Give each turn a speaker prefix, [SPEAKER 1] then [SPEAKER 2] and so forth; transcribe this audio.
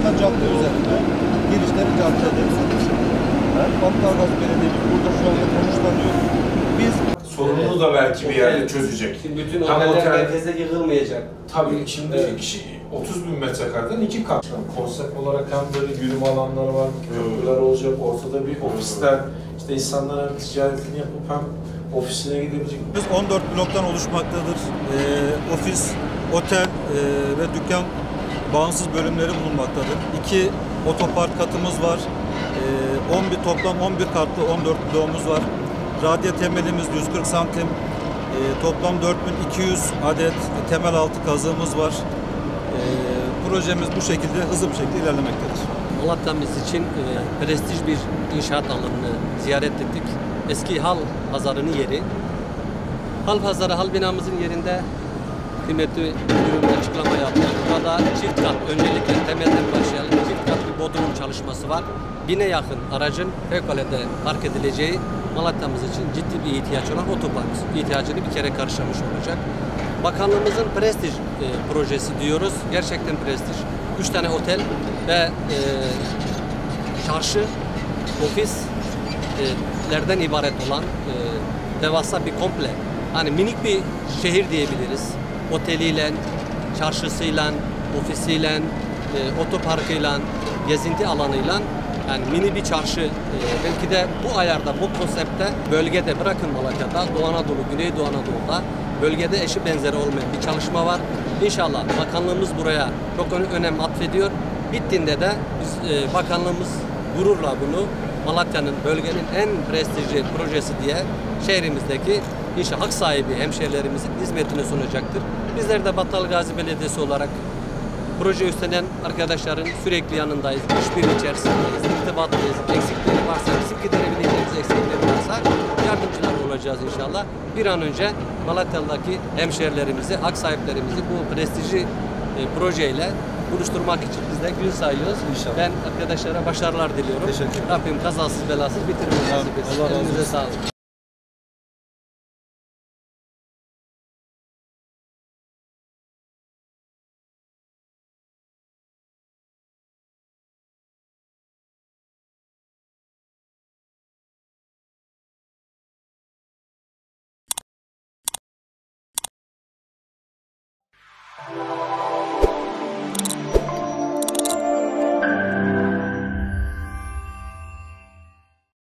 [SPEAKER 1] ana cadde üzerinde. Girişleri caddede. Battalgazi Belediyemiz burada şu anda konuşlanıyor. Biz
[SPEAKER 2] sorununu da belki bir yerde çözecek.
[SPEAKER 3] Şimdi bütün oteller merkezde yığılmayacak.
[SPEAKER 2] Tabii şimdi 30.000 metrekareden 2 kat. Konsept olarak hem böyle yürüme alanları var, köprüler olacak, ortada bir ofisler, işte insanlar hem ticaretini yapıp hem ofisine gidebilecek.
[SPEAKER 1] Biz 14 bloktan oluşmaktadır. Ofis, otel ve dükkan bağımsız bölümleri bulunmaktadır. 2 otopark katımız var. Toplam 11 katlı 14 bloğumuz var. Radyo temelimiz 140 santim. Toplam 4200 adet temel altı kazığımız var. Projemiz bu şekilde hızlı bir şekilde ilerlemektedir.
[SPEAKER 3] Malatya'mız için prestij bir inşaat alanını ziyaret ettik. Eski hal pazarının yeri. Hal pazarı, hal binamızın yerinde kıymetli müdürümle açıklama yaptı. Burada çift kat, öncelikle temelden başlayalım. Çift kat bir bodrum çalışması var. 1000'e yakın aracın fevkalade park edileceği Malatya'mız için ciddi bir ihtiyaç olan otopark ihtiyacını bir kere karşılamış olacak. Bakanlığımızın prestij projesi diyoruz. Gerçekten prestij. 3 tane otel ve çarşı, ofislerden ibaret olan devasa bir komple. Hani minik bir şehir diyebiliriz. Oteliyle, çarşısıyla, ofisiyle, otoparkıyla, gezinti alanıyla, yani mini bir çarşı, belki de bu ayarda, bu konsepte bölgede, bırakın Malatya'da, Doğu Anadolu, Güneydoğu Anadolu'da bölgede eşi benzeri olmayan bir çalışma var. İnşallah bakanlığımız buraya çok önem atfediyor. Bittiğinde de biz, bakanlığımız gururla bunu Malatya'nın, bölgenin en prestijli projesi diye şehrimizdeki inşallah hak sahibi hemşehrilerimizin hizmetini sunacaktır. Bizler de Battalgazi Belediyesi olarak proje üstlenen arkadaşların sürekli yanındayız, işbirliği içerisindeyiz, irtibatlıyız, eksikleri varsa, bizim giderebileceğimiz eksikleri varsa yardımcılar olacağız inşallah. Bir an önce Malatya'daki hemşehrilerimizi, hak sahiplerimizi bu prestijli projeyle buluşturmak için biz de gün sayıyoruz. İnşallah. Ben arkadaşlara başarılar diliyorum.
[SPEAKER 1] Teşekkür ederim.
[SPEAKER 3] Rabbim kazasız belasız bitirmeyi nasip etsin.
[SPEAKER 1] Allah razı olsun.
[SPEAKER 3] Elinize sağlık.